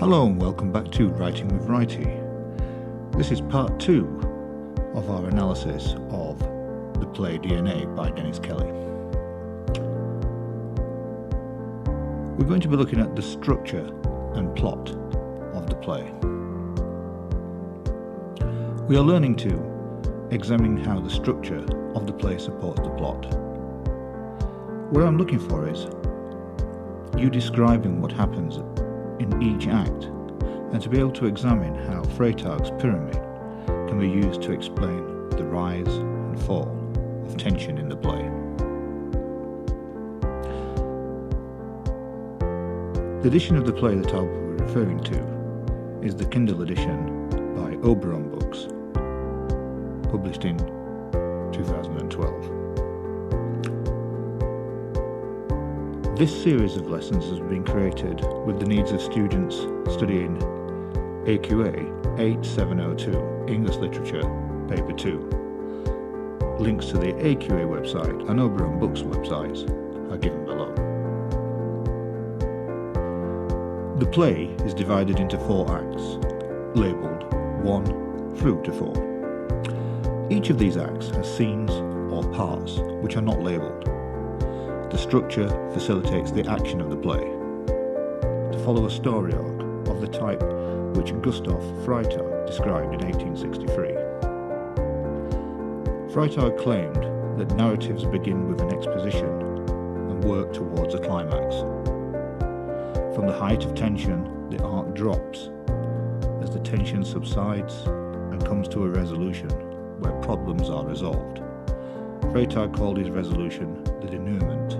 Hello and welcome back to Writing with Righty. This is part 2 of our analysis of the play DNA by Dennis Kelly. We're going to be looking at the structure and plot of the play. We are learning to examine how the structure of the play supports the plot. What I'm looking for is you describing what happens in each act, and to be able to examine how Freytag's pyramid can be used to explain the rise and fall of tension in the play. The edition of the play that I'll be referring to is the Kindle edition by Oberon Books, published in 2012. This series of lessons has been created with the needs of students studying AQA 8702 English Literature, Paper 2. Links to the AQA website and Oberon Books websites are given below. The play is divided into 4 acts, labelled 1 through to 4. Each of these acts has scenes or parts which are not labelled. The structure facilitates the action of the play, to follow a story arc of the type which Gustav Freytag described in 1863. Freytag claimed that narratives begin with an exposition and work towards a climax. From the height of tension, the arc drops as the tension subsides and comes to a resolution where problems are resolved. Freytag called his resolution the denouement.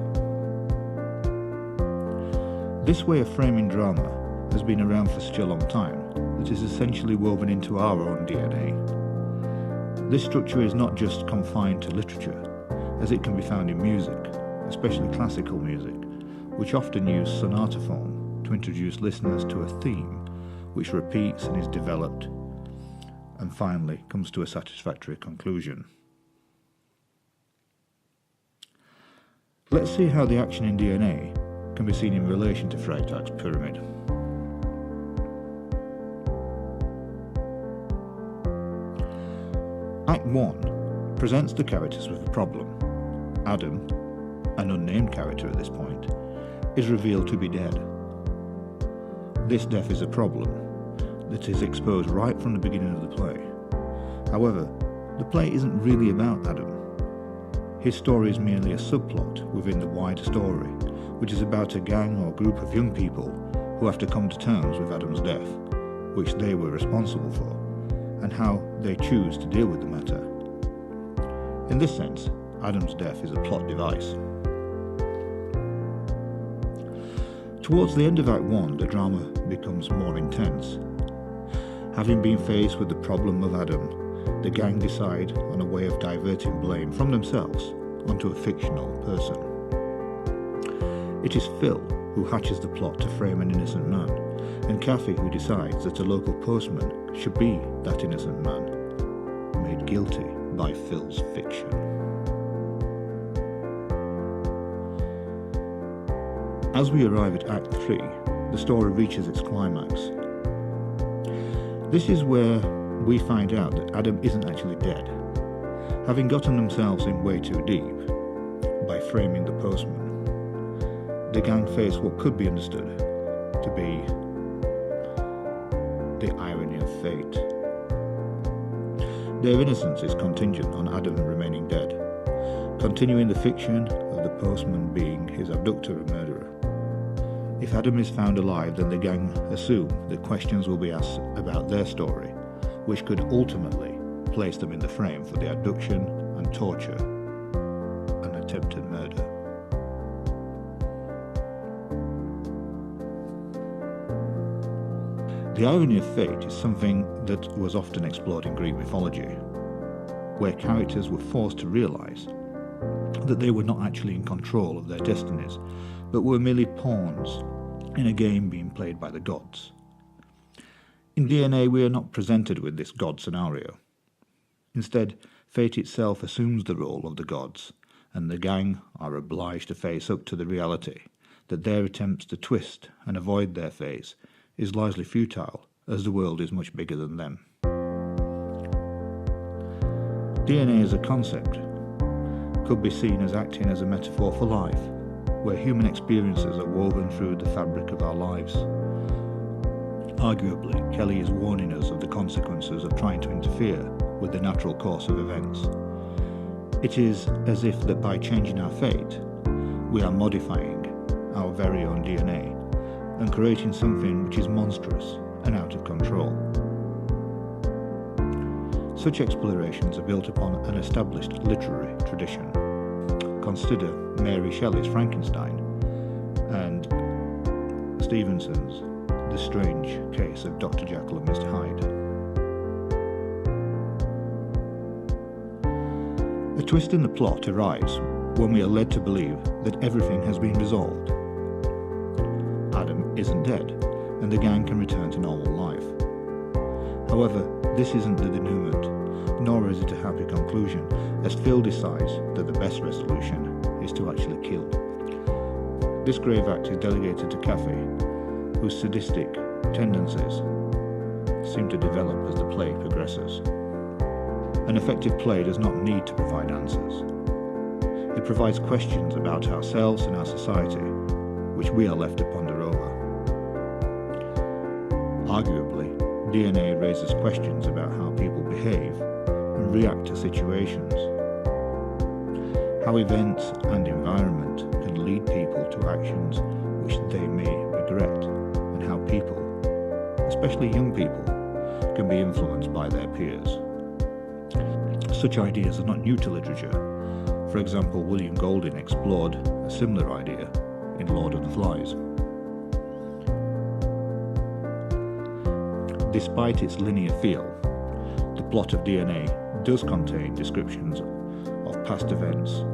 This way of framing drama has been around for such a long time that it is essentially woven into our own DNA. This structure is not just confined to literature, as it can be found in music, especially classical music, which often use sonata form to introduce listeners to a theme which repeats and is developed and finally comes to a satisfactory conclusion. Let's see how the action in DNA can be seen in relation to Freytag's pyramid. Act 1 presents the characters with a problem. Adam, an unnamed character at this point, is revealed to be dead. This death is a problem that is exposed right from the beginning of the play. However, the play isn't really about Adam. His story is merely a subplot within the wider story, which is about a gang or group of young people who have to come to terms with Adam's death, which they were responsible for, and how they choose to deal with the matter. In this sense, Adam's death is a plot device. Towards the end of Act 1, the drama becomes more intense. Having been faced with the problem of Adam, the gang decide on a way of diverting blame from themselves onto a fictional person. It is Phil who hatches the plot to frame an innocent man, and Cathy who decides that a local postman should be that innocent man, made guilty by Phil's fiction. As we arrive at Act 3, the story reaches its climax. This is where we find out that Adam isn't actually dead, having gotten themselves in way too deep by framing the postman. The gang face what could be understood to be the irony of fate. Their innocence is contingent on Adam remaining dead, continuing the fiction of the postman being his abductor and murderer. If Adam is found alive, then the gang assume that questions will be asked about their story, which could ultimately place them in the frame for the abduction and torture and attempted murder. The irony of fate is something that was often explored in Greek mythology, where characters were forced to realise that they were not actually in control of their destinies, but were merely pawns in a game being played by the gods. In DNA, we are not presented with this god scenario. Instead, fate itself assumes the role of the gods, and the gang are obliged to face up to the reality that their attempts to twist and avoid their fate is largely futile, as the world is much bigger than them. DNA as a concept could be seen as acting as a metaphor for life, where human experiences are woven through the fabric of our lives. Arguably, Kelly is warning us of the consequences of trying to interfere with the natural course of events. It is as if that by changing our fate, we are modifying our very own DNA and creating something which is monstrous and out of control. Such explorations are built upon an established literary tradition. Consider Mary Shelley's Frankenstein and Stevenson's The Strange Case of Dr. Jekyll and Mr. Hyde. A twist in the plot arrives when we are led to believe that everything has been resolved. Adam isn't dead, and the gang can return to normal life. However, this isn't the denouement, nor is it a happy conclusion, as Phil decides that the best resolution is to actually kill. This grave act is delegated to Cathy, whose sadistic tendencies seem to develop as the play progresses. An effective play does not need to provide answers. It provides questions about ourselves and our society, which we are left to ponder over. Arguably, DNA raises questions about how people behave and react to situations, how events and environment can lead people to actions which they may regret, and how people, especially young people, can be influenced by their peers. Such ideas are not new to literature. For example, William Golding explored a similar idea in Lord of the Flies. Despite its linear feel, the plot of DNA does contain descriptions of past events,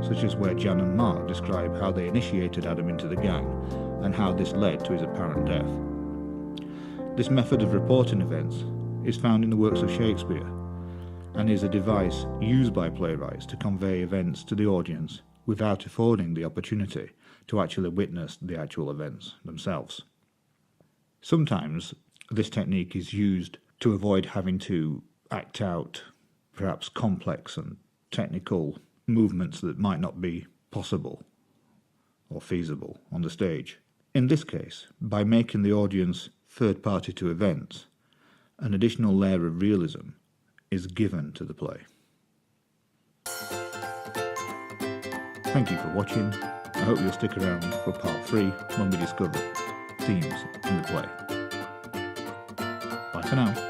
such as where Jan and Mark describe how they initiated Adam into the gang and how this led to his apparent death. This method of reporting events is found in the works of Shakespeare and is a device used by playwrights to convey events to the audience without affording the opportunity to actually witness the actual events themselves. Sometimes this technique is used to avoid having to act out perhaps complex and technical movements that might not be possible or feasible on the stage. In this case, by making the audience third party to events, an additional layer of realism is given to the play. Thank you for watching. I hope you'll stick around for part 3 when we discover themes in the play. Bye for now.